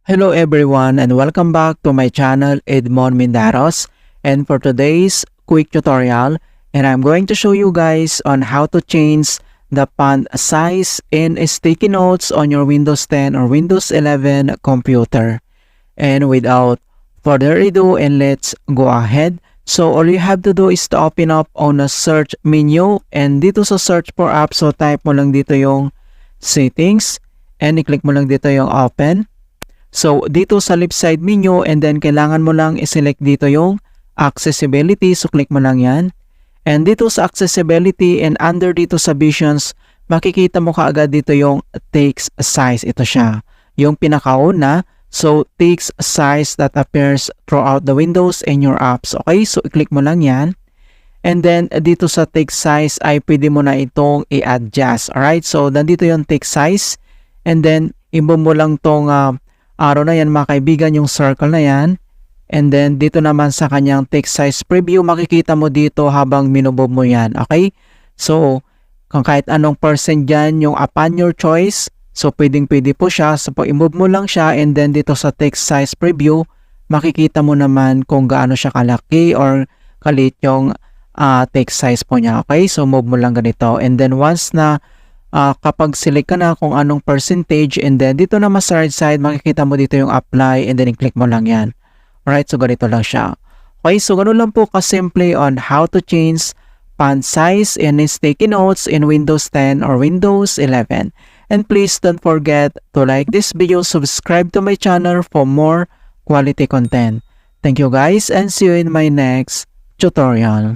Hello everyone and welcome back to my channel Edmond Mindaros, and for today's quick tutorial, and I'm going to show you guys on how to change the font size in sticky notes on your Windows 10 or Windows 11 computer. And without further ado, and let's go ahead. So all you have to do is to open up on the search menu, and dito sa search for apps, so type mo lang dito yung settings and i-click mo lang dito yung open. So, dito sa left side menu, and then kailangan mo lang i-select dito yung accessibility. So, click mo lang yan. And dito sa accessibility and under dito sa visions, makikita mo kaagad dito yung text size. Ito siya. Yung pinakauna. So, text size that appears throughout the windows in your apps. Okay? So, i-click mo lang yan. And then, dito sa text size ay pwede mo na itong i-adjust. Alright? So, nandito yung text size. And then, i-move mo lang tong arrow na yan, mga kaibigan, yung circle na yan. And then, dito naman sa kanyang text size preview, makikita mo dito habang minubog mo yan. Okay? So, kung kahit anong percent dyan, yung upon your choice, so pwedeng-pwede po siya. So, i-move mo lang siya, and then dito sa text size preview, makikita mo naman kung gaano siya kalaki or kalit yung text size po niya. Okay? So, move mo lang ganito. And then, once na kapag select ka na kung anong percentage, and then dito naman sa right side, makikita mo dito yung apply, and then i-click mo lang yan. Alright, so ganito lang siya. Okay, so ganun lang po kasimple on how to change font size in sticky notes in Windows 10 or Windows 11. And please don't forget to like this video, subscribe to my channel for more quality content. Thank you guys, and see you in my next tutorial.